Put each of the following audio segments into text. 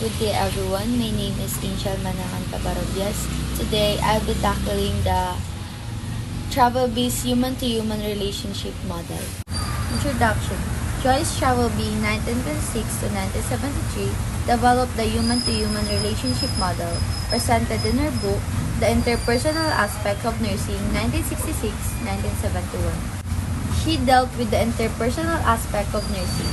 Good day everyone, my name is Angel Manangan Tabarobias. Today I'll be tackling the travel-based human-to-human relationship model. Introduction. Joyce Travelby, 1926 to 1973, developed the human-to-human relationship model presented in her book, The Interpersonal Aspects of Nursing, 1966-1971. She dealt with the interpersonal aspect of nursing.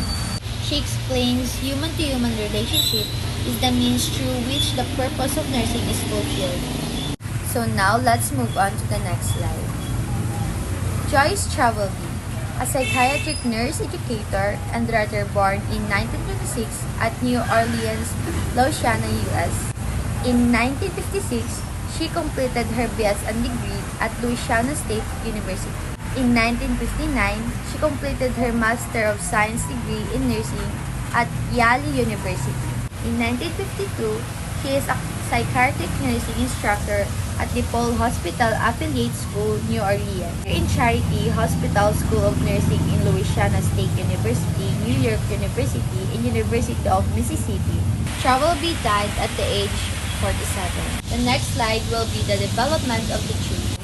She explains human-to-human relationship is the means through which the purpose of nursing is fulfilled. So now let's move on to the next slide. Joyce Travelby, a psychiatric nurse educator and writer born in 1926 at New Orleans, Louisiana, U.S. In 1956, she completed her BSN degree at Louisiana State University. In 1959, she completed her Master of Science degree in nursing at Yale University. In 1952, she is a psychiatric nursing instructor at DePaul Hospital Affiliate School, New Orleans. In Charity Hospital School of Nursing in Louisiana State University, New York University, and University of Mississippi. Travelby died at the age 47. The next slide will be the development of the theory.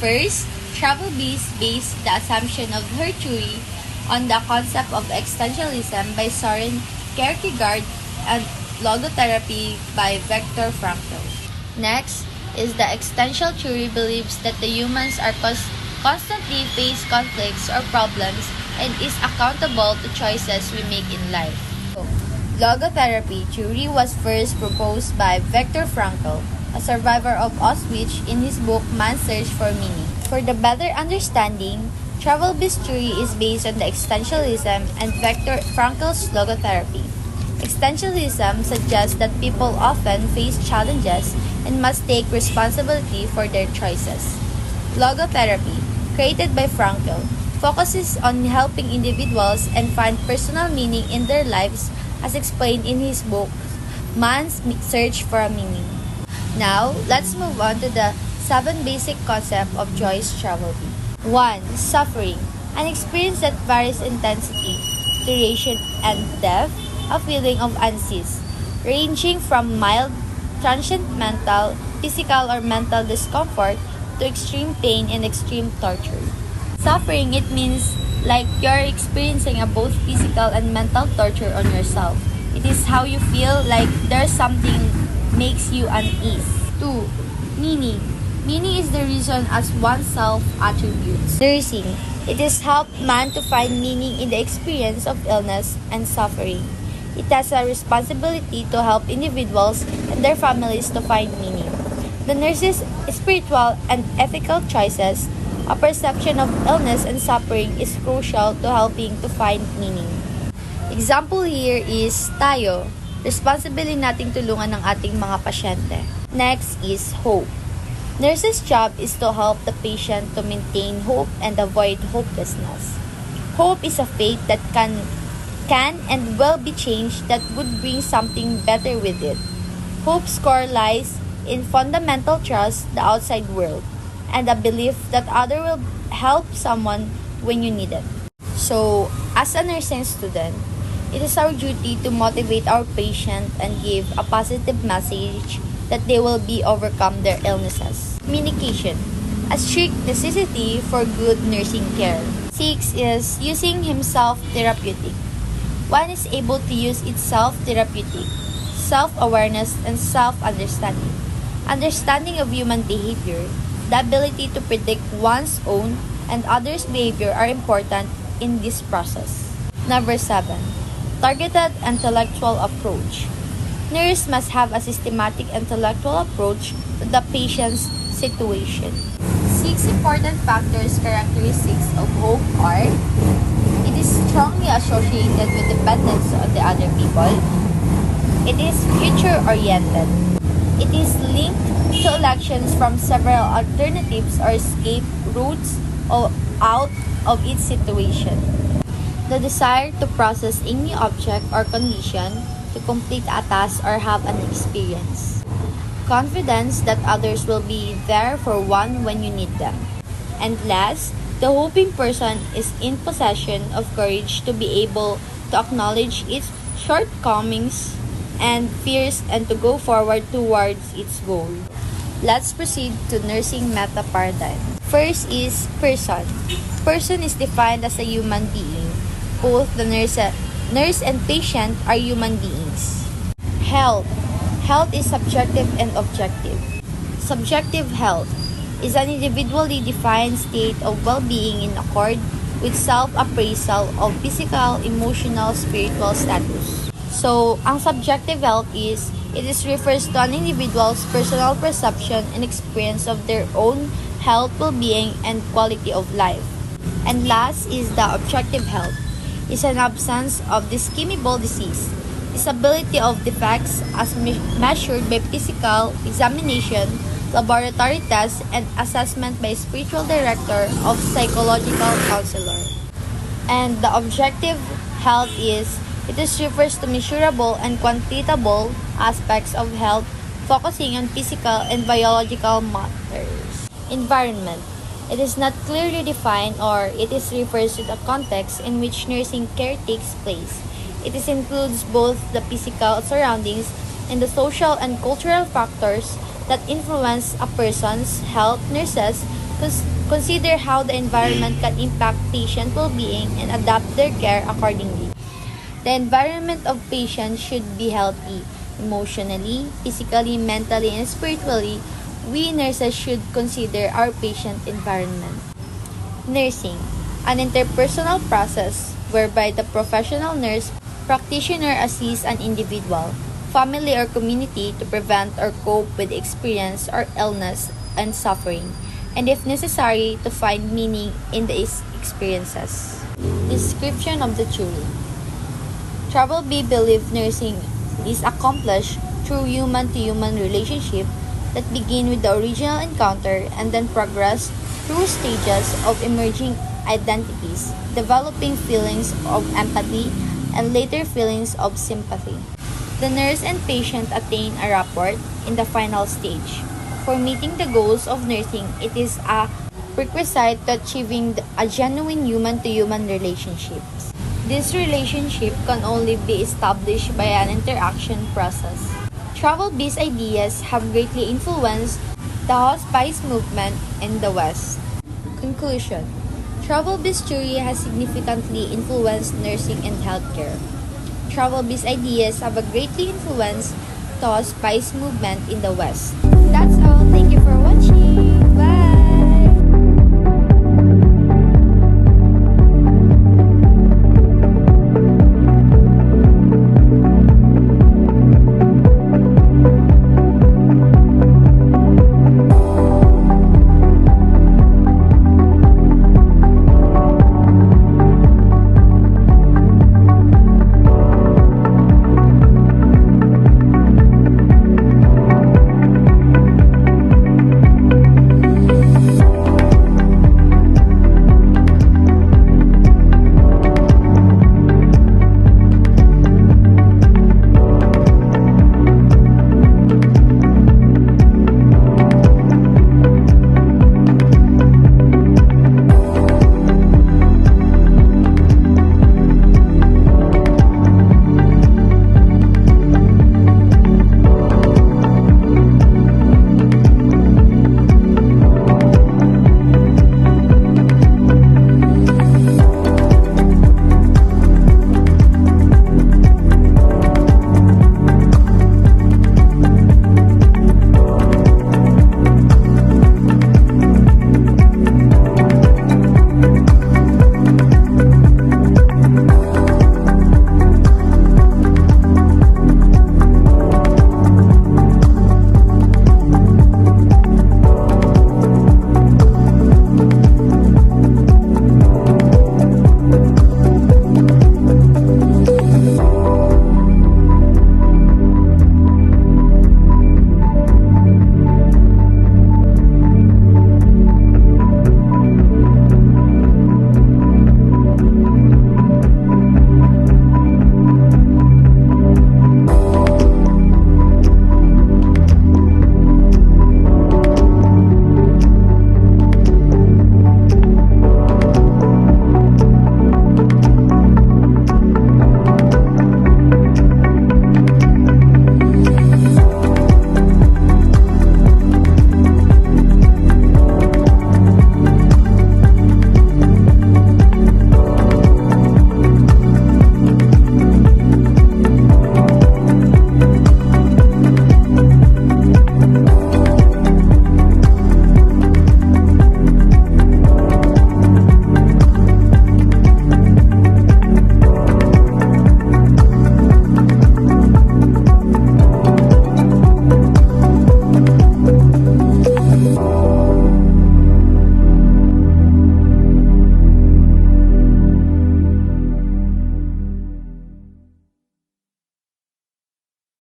First, Travelby based the assumption of her theory on the concept of existentialism by Soren Kierkegaard and logotherapy by Viktor Frankl. Next is the existential theory believes that the humans are constantly face conflicts or problems and is accountable to choices we make in life. Logotherapy theory was first proposed by Viktor Frankl, a survivor of Auschwitz, in his book Man's Search for Meaning. For the better understanding, Travelby's theory is based on the existentialism and Viktor Frankl's logotherapy. Existentialism suggests that people often face challenges and must take responsibility for their choices. Logotherapy, created by Frankl, focuses on helping individuals and find personal meaning in their lives as explained in his book, Man's Search for a Meaning. Now, let's move on to the 7 basic concepts of Joyce Travelby. 1. Suffering, an experience that varies intensity, duration, and depth, a feeling of unease, ranging from mild, transient mental, physical, or mental discomfort to extreme pain and extreme torture. Suffering, it means like you're experiencing a both physical and mental torture on yourself. It is how you feel like there's something makes you unease. 2. Meaning. Meaning is the reason as oneself attributes. Nursing. It is help man to find meaning in the experience of illness and suffering. It has a responsibility to help individuals and their families to find meaning. The nurse's spiritual and ethical choices, a perception of illness and suffering is crucial to helping to find meaning. Example here is tayo. Responsibility nating tulungan ng ating mga pasyente. Next is hope. Nurse's job is to help the patient to maintain hope and avoid hopelessness. Hope is a faith that can and will be changed that would bring something better with it. Hope's core lies in fundamental trust the outside world and a belief that other will help someone when you need it. So, as a nursing student, it is our duty to motivate our patient and give a positive message that they will be overcome their illnesses. Communication, a strict necessity for good nursing care. 6 is using himself therapeutic. One is able to use itself therapeutic, self-awareness, and self-understanding. Understanding of human behavior, the ability to predict one's own and others' behavior are important in this process. Number 7. Targeted intellectual approach. Nurse must have a systematic intellectual approach to the patient's situation. 6 important factors characteristics of hope are: it is strongly associated with dependence on the other people. It is future-oriented. It is linked to elections from several alternatives or escape routes or out of its situation. The desire to process any object or condition, to complete a task or have an experience. Confidence that others will be there for one when you need them. And last, the hoping person is in possession of courage to be able to acknowledge its shortcomings and fears and to go forward towards its goal. Let's proceed to nursing meta paradigm. First is person. Person is defined as a human being. Both the nurse and patient are human beings. Health. Health is subjective and objective. Subjective health is an individually defined state of well-being in accord with self-appraisal of physical, emotional, spiritual status. So, ang subjective health is, it refers to an individual's personal perception and experience of their own health, well-being, and quality of life. And last is the objective health. It's an absence of discernible disease, disability of defects as measured by physical examination, laboratory tests, and assessment by spiritual director of psychological counselor. And the objective health is, it refers to measurable and quantifiable aspects of health, focusing on physical and biological matters. Environment. It is not clearly defined, or it refers to the context in which nursing care takes place. It includes both the physical surroundings and the social and cultural factors that influence a person's health. Nurses consider how the environment can impact patient well-being and adapt their care accordingly. The environment of patients should be healthy, emotionally, physically, mentally, and spiritually. We nurses should consider our patient environment. Nursing, an interpersonal process whereby the professional nurse practitioner assists an individual, family, or community to prevent or cope with experience or illness and suffering, and if necessary, to find meaning in these experiences. Description of the theory. Travel B believed nursing is accomplished through human-to-human relationship that begin with the original encounter and then progress through stages of emerging identities, developing feelings of empathy, and later feelings of sympathy. The nurse and patient attain a rapport in the final stage. For meeting the goals of nursing, it is a prerequisite to achieving a genuine human-to-human relationship. This relationship can only be established by an interaction process. Travel B's ideas have greatly influenced the hospice movement in the West. Conclusion. Travel B's theory has significantly influenced nursing and healthcare. Travel B's ideas have greatly influenced the hospice movement in the West. That's